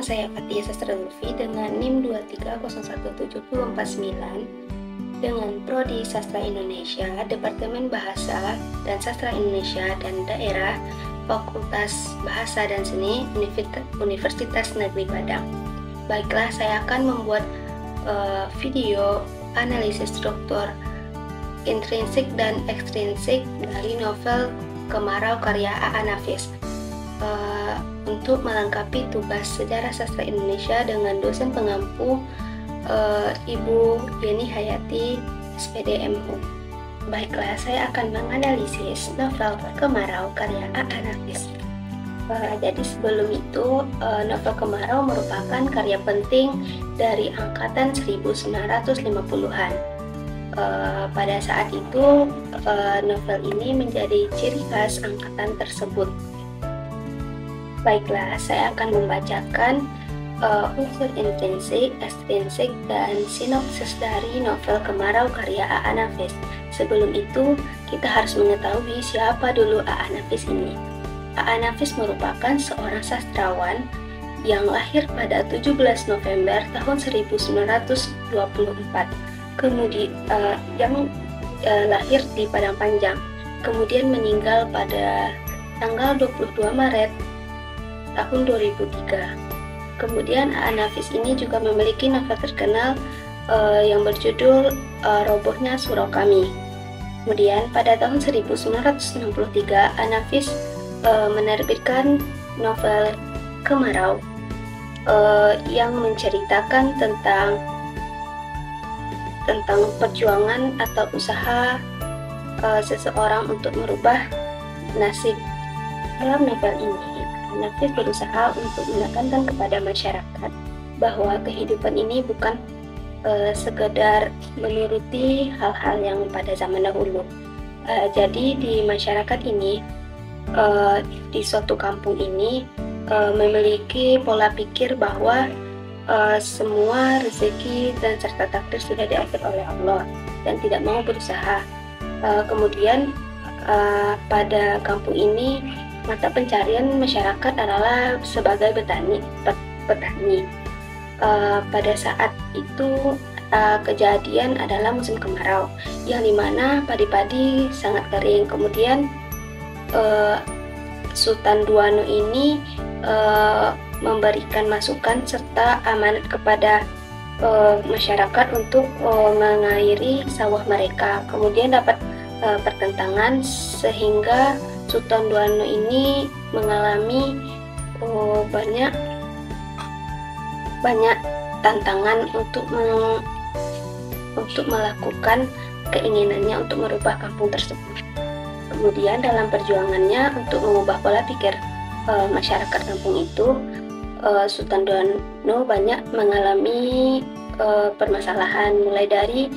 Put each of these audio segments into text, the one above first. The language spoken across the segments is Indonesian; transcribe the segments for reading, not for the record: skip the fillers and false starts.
saya Fatia Sastra Lutfi dengan NIM 2301749 dengan Prodi Sastra Indonesia, Departemen Bahasa dan Sastra Indonesia dan Daerah, Fakultas Bahasa dan Seni, Universitas Negeri Padang. Baiklah, saya akan membuat video analisis struktur intrinsik dan ekstrinsik dari novel Kemarau karya A.A. Nafis. Untuk melengkapi tugas sejarah sastra Indonesia dengan dosen pengampu Ibu Yeni Hayati, SPD MHU. Baiklah, saya akan menganalisis novel Kemarau karya A.A. Nafis. Jadi sebelum itu, novel Kemarau merupakan karya penting dari angkatan 1950-an. Pada saat itu, novel ini menjadi ciri khas angkatan tersebut. Baiklah, saya akan membacakan unsur intrinsik, ekstrinsik, dan sinopsis dari novel Kemarau karya A.A. Nafis. Sebelum itu, kita harus mengetahui siapa dulu A.A. Nafis ini. A.A. Nafis merupakan seorang sastrawan yang lahir pada 17 November tahun 1924. Kemudian lahir di Padang Panjang, kemudian meninggal pada tanggal 22 Maret tahun 2003. Kemudian A.A. Nafis ini juga memiliki novel terkenal yang berjudul Robohnya Surau Kami. Kemudian pada tahun 1963 A.A. Nafis menerbitkan novel Kemarau yang menceritakan tentang perjuangan atau usaha seseorang untuk merubah nasib. Dalam novel ini, Nafis berusaha untuk menekankan kepada masyarakat bahwa kehidupan ini bukan sekedar menuruti hal-hal yang pada zaman dahulu. Jadi di masyarakat ini, di suatu kampung ini memiliki pola pikir bahwa semua rezeki dan serta takdir sudah diatur oleh Allah dan tidak mau berusaha. Kemudian pada kampung ini mata pencarian masyarakat adalah sebagai petani. Pada saat itu kejadian adalah musim kemarau yang dimana padi-padi sangat kering. Kemudian Sultan Duano ini memberikan masukan serta amanat kepada masyarakat untuk mengairi sawah mereka. Kemudian dapat pertentangan sehingga Sultan Duano ini mengalami banyak tantangan untuk melakukan keinginannya untuk merubah kampung tersebut. Kemudian dalam perjuangannya untuk mengubah pola pikir masyarakat kampung itu, Sultan Duano banyak mengalami permasalahan, mulai dari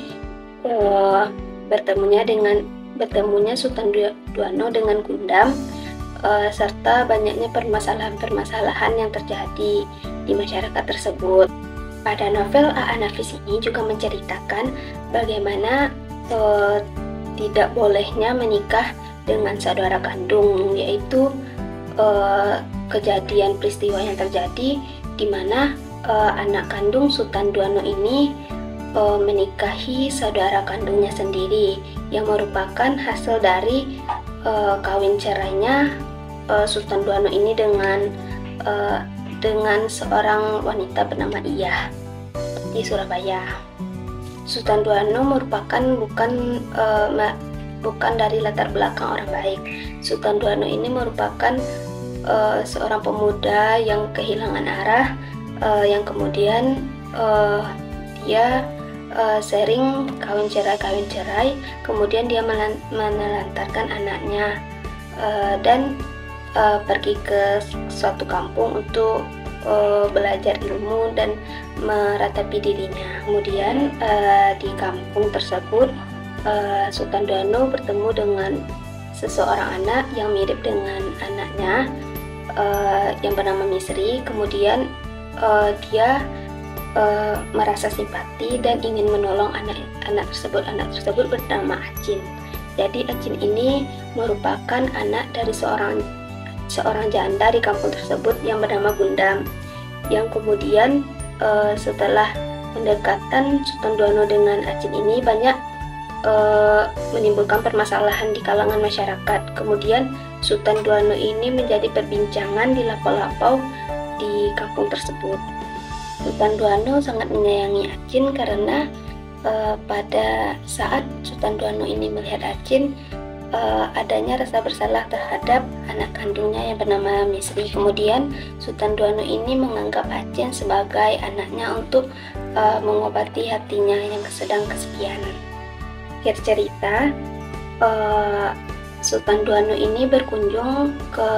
bertemunya Sultan Duano dengan Gundam, serta banyaknya permasalahan-permasalahan yang terjadi di masyarakat tersebut. Pada novel A.A. Nafis ini juga menceritakan bagaimana tidak bolehnya menikah dengan saudara kandung, yaitu kejadian peristiwa yang terjadi di mana anak kandung Sultan Duano ini menikahi saudara kandungnya sendiri yang merupakan hasil dari kawin cerainya Sultan Duano ini dengan seorang wanita bernama Iyah di Surabaya. Sultan Duano merupakan bukan dari latar belakang orang baik. Sultan Duano ini merupakan seorang pemuda yang kehilangan arah, yang kemudian dia sering kawin cerai, kemudian dia menelantarkan anaknya dan pergi ke suatu kampung untuk belajar ilmu dan meratapi dirinya. Kemudian di kampung tersebut Sultan Duano bertemu dengan seseorang anak yang mirip dengan anaknya yang bernama Misri. Kemudian dia merasa simpati dan ingin menolong anak tersebut. Anak tersebut bernama Acin. Jadi Acin ini merupakan anak dari seorang janda di kampung tersebut yang bernama Gundam. yang kemudian setelah pendekatan Sultan Duano dengan Acin ini banyak menimbulkan permasalahan di kalangan masyarakat. Kemudian Sultan Duano ini menjadi perbincangan di lapau-lapau di kampung tersebut. Sultan Duano sangat menyayangi Acin karena pada saat Sultan Duano ini melihat Acin, adanya rasa bersalah terhadap anak kandungnya yang bernama Misri. Kemudian Sultan Duano ini menganggap Acin sebagai anaknya untuk mengobati hatinya yang sedang kesepian. Akhir cerita, Sultan Duano ini berkunjung ke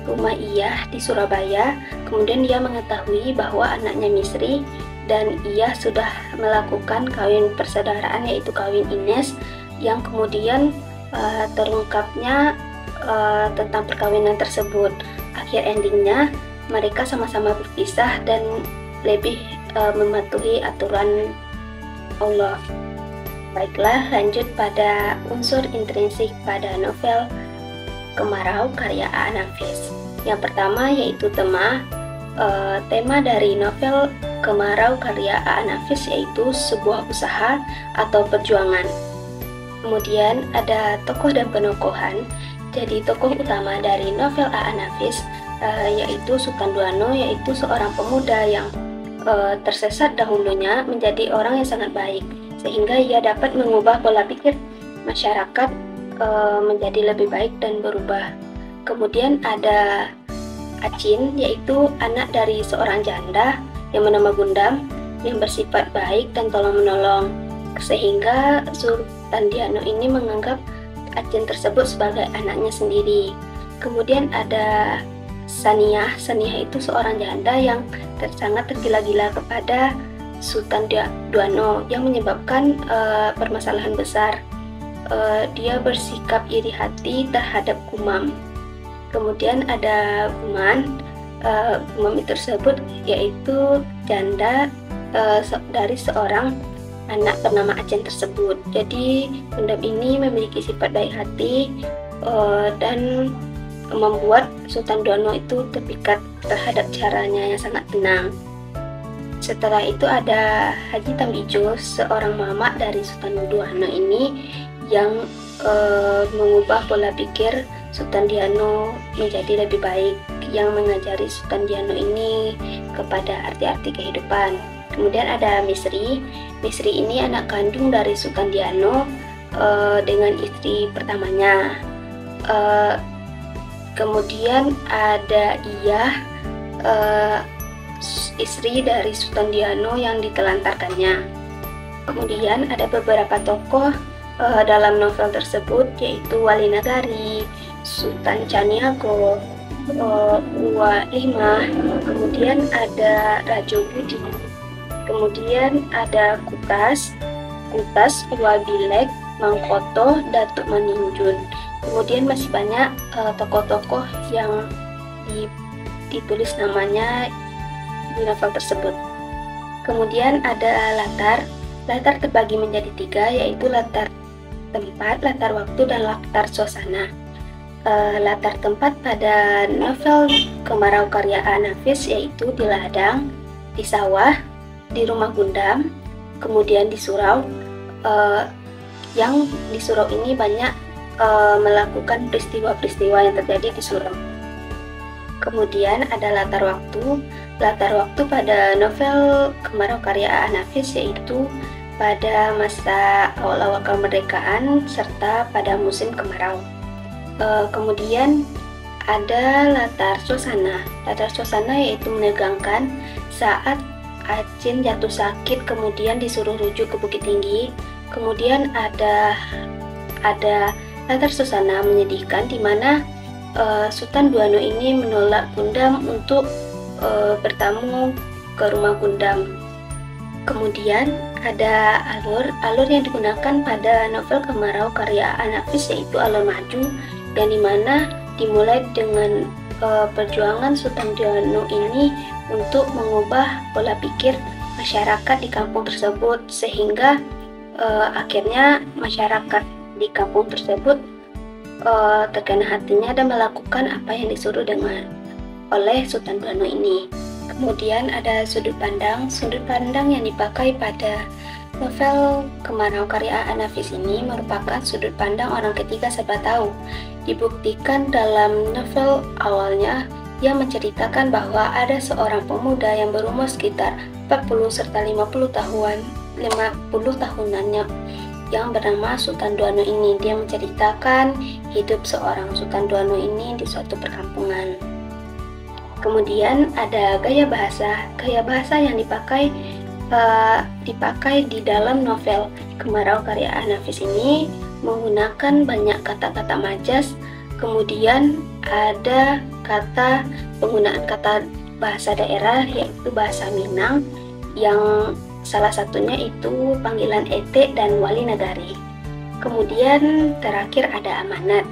rumah Iyah di Surabaya. Kemudian dia mengetahui bahwa anaknya Misri dan Iyah sudah melakukan kawin persaudaraan, yaitu kawin Ines, yang kemudian terungkapnya tentang perkawinan tersebut. Akhir endingnya mereka sama-sama berpisah dan lebih mematuhi aturan Allah. Baiklah, lanjut pada unsur intrinsik pada novel Kemarau karya A. Nafis. Yang pertama yaitu tema dari novel Kemarau karya A. Nafis yaitu sebuah usaha atau perjuangan. Kemudian ada tokoh dan penokohan. Jadi tokoh utama dari novel A. Nafis yaitu Sultan Duano, yaitu seorang pemuda yang tersesat dahulunya menjadi orang yang sangat baik, sehingga ia dapat mengubah pola pikir masyarakat menjadi lebih baik dan berubah. Kemudian ada Acin, yaitu anak dari seorang janda yang bernama Gundam, yang bersifat baik dan tolong-menolong, sehingga Sultan Duano ini menganggap Acin tersebut sebagai anaknya sendiri. Kemudian ada Saniyah. Saniyah itu seorang janda yang sangat tergila-gila kepada Sultan Duano yang menyebabkan permasalahan besar. Dia bersikap iri hati terhadap Gumam. Kemudian ada Guman. Gumam itu tersebut yaitu janda dari seorang anak bernama Acin tersebut. Jadi Gundam ini memiliki sifat baik hati dan membuat Sultan Duano itu terpikat terhadap caranya yang sangat tenang. Setelah itu ada Haji Tambijo, seorang mamak dari Sultan Duano ini yang mengubah pola pikir Sultan Duano menjadi lebih baik, yang mengajari Sultan Duano ini kepada arti-arti kehidupan. Kemudian ada Misri. Misri ini anak kandung dari Sultan Duano dengan istri pertamanya. Kemudian ada Iyah, istri dari Sultan Duano yang ditelantarkannya. Kemudian ada beberapa tokoh dalam novel tersebut, yaitu Wali Nagari, Sultan Caniago, Uwa Limah, kemudian ada Rajo Budi, kemudian ada Kutas, Uwa Bilek, Mangkoto, Datuk Maninjun. Kemudian masih banyak tokoh-tokoh yang ditulis namanya di novel tersebut. Kemudian ada latar terbagi menjadi 3, yaitu latar tempat, latar waktu, dan latar suasana. Latar tempat pada novel Kemarau karya A. Nafis yaitu di ladang, di sawah, di rumah Gundam, kemudian di surau. Yang di surau ini banyak melakukan peristiwa-peristiwa yang terjadi di surau. Kemudian ada latar waktu. Latar waktu pada novel Kemarau karya A. Nafis yaitu pada masa awal-awal kemerdekaan serta pada musim kemarau. Kemudian ada latar suasana. Latar suasana yaitu menegangkan saat Acin jatuh sakit kemudian disuruh rujuk ke Bukit Tinggi. Kemudian ada latar suasana menyedihkan di mana Sultan Duano ini menolak Gundam untuk bertamu ke rumah Gundam. Kemudian ada alur yang digunakan pada novel Kemarau karya A. Nafis yaitu alur maju, yang dimana dimulai dengan perjuangan Sultan Duano ini untuk mengubah pola pikir masyarakat di kampung tersebut, sehingga akhirnya masyarakat di kampung tersebut terkena hatinya dan melakukan apa yang disuruh oleh Sultan Duano ini. Kemudian ada sudut pandang. Sudut pandang yang dipakai pada novel Kemarau karya A.A. Nafis ini merupakan sudut pandang orang ketiga serba tahu. Dibuktikan dalam novel awalnya, ia menceritakan bahwa ada seorang pemuda yang berumur sekitar 40 serta 50 tahunannya yang bernama Sultan Duano ini. Dia menceritakan hidup seorang Sultan Duano ini di suatu perkampungan. Kemudian ada gaya bahasa. Gaya bahasa yang dipakai di dalam novel Kemarau karya A.A. Nafis ini menggunakan banyak kata-kata majas. Kemudian ada penggunaan kata bahasa daerah, yaitu bahasa Minang, yang salah satunya itu panggilan ete dan wali nagari. Kemudian terakhir ada amanat.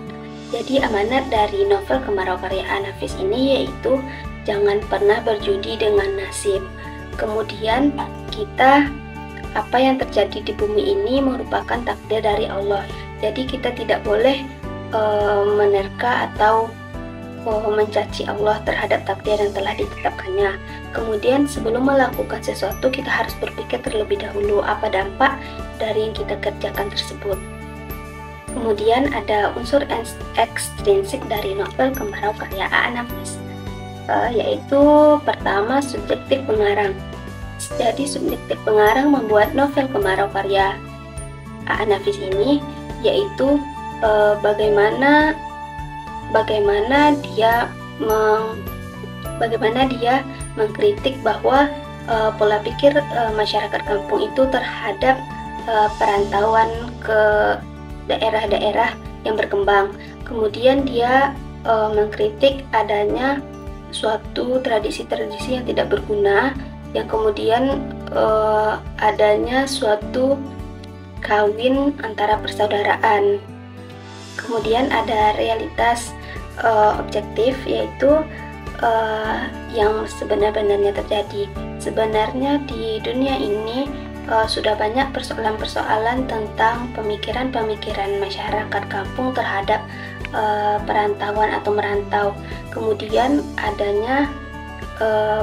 Jadi amanat dari novel Kemarau karya A.A. Nafis ini yaitu jangan pernah berjudi dengan nasib. Kemudian apa yang terjadi di bumi ini merupakan takdir dari Allah. Jadi kita tidak boleh menerka atau mencaci Allah terhadap takdir yang telah ditetapkannya. Kemudian sebelum melakukan sesuatu, kita harus berpikir terlebih dahulu apa dampak dari yang kita kerjakan tersebut. Kemudian ada unsur ekstrinsik dari novel Kemarau karya A.A. Nafis, yaitu pertama subjektif pengarang. Jadi subjektif pengarang membuat novel Kemarau karya A.A. Nafis ini, yaitu bagaimana dia mengkritik bahwa pola pikir masyarakat kampung itu terhadap perantauan ke daerah-daerah yang berkembang. Kemudian dia mengkritik adanya suatu tradisi-tradisi yang tidak berguna, yang kemudian adanya suatu kawin antara persaudaraan. Kemudian ada realitas objektif, yaitu yang sebenar-benarnya terjadi. Sebenarnya di dunia ini sudah banyak persoalan-persoalan tentang pemikiran-pemikiran masyarakat kampung terhadap perantauan atau merantau. Kemudian adanya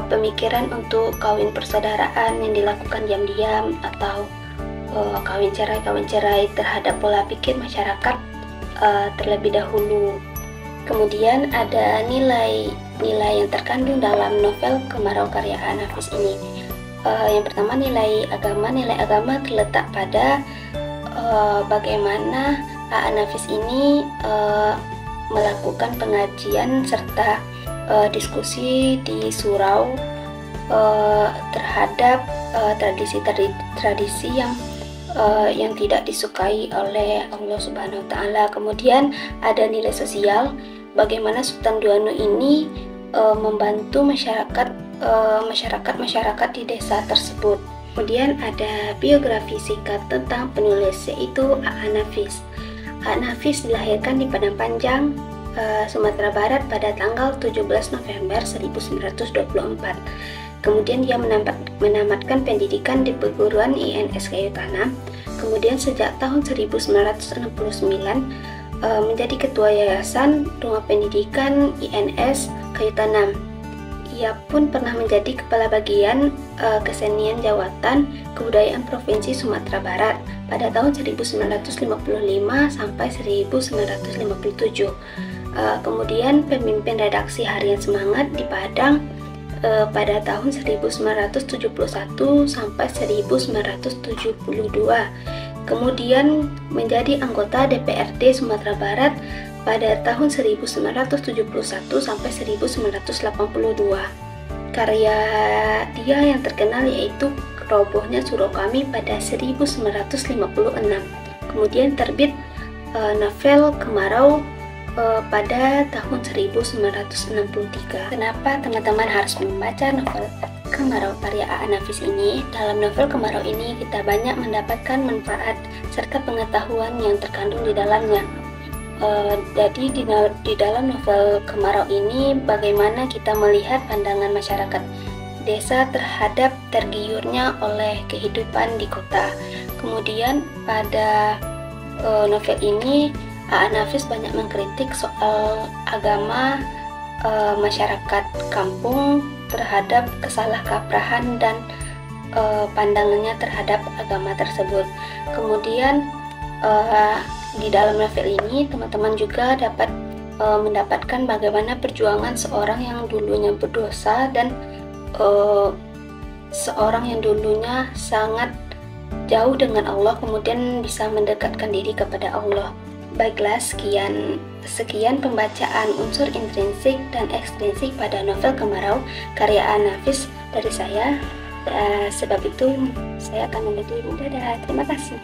pemikiran untuk kawin persaudaraan yang dilakukan diam-diam atau kawin cerai terhadap pola pikir masyarakat terlebih dahulu. Kemudian ada nilai yang terkandung dalam novel Kemarau karya A.A. Nafis ini. Yang pertama nilai agama. Nilai agama terletak pada bagaimana A.A. Nafis ini melakukan pengajian serta diskusi di surau terhadap tradisi-tradisi yang tidak disukai oleh Allah Subhanahu wa Ta'ala. Kemudian ada nilai sosial, bagaimana Sultan Duano ini membantu masyarakat di desa tersebut. Kemudian ada biografi singkat tentang penulis, yaitu A.A. Nafis. A.A. Nafis dilahirkan di Padang Panjang, Sumatera Barat pada tanggal 17 November 1924. Kemudian dia menamatkan pendidikan di perguruan INS Kayu Tanam. Kemudian sejak tahun 1969 menjadi ketua Yayasan Rumah Pendidikan INS Kayu Tanam. Ia pun pernah menjadi Kepala Bagian Kesenian Jawatan Kebudayaan Provinsi Sumatera Barat pada tahun 1955 sampai 1957. Kemudian pemimpin redaksi Harian Semangat di Padang pada tahun 1971 sampai 1972. Kemudian menjadi anggota DPRD Sumatera Barat pada tahun 1971 sampai 1982. Karya dia yang terkenal yaitu Robohnya Surau Kami pada 1956. Kemudian terbit novel Kemarau pada tahun 1963. Kenapa teman-teman harus membaca novel Kemarau karya A.A. Nafis ini? Dalam novel Kemarau ini kita banyak mendapatkan manfaat serta pengetahuan yang terkandung di dalamnya. Jadi di dalam novel Kemarau ini bagaimana kita melihat pandangan masyarakat desa terhadap tergiurnya oleh kehidupan di kota. Kemudian pada novel ini A.A. Nafis banyak mengkritik soal agama masyarakat kampung terhadap kesalahkaprahan dan pandangannya terhadap agama tersebut. Kemudian di dalam novel ini teman-teman juga dapat mendapatkan bagaimana perjuangan seorang yang dulunya berdosa dan seorang yang dulunya sangat jauh dengan Allah kemudian bisa mendekatkan diri kepada Allah. Baiklah, sekian pembacaan unsur intrinsik dan ekstrinsik pada novel Kemarau karya Nafis dari saya. Sebab itu saya akan undur diri. Dadah, terima kasih.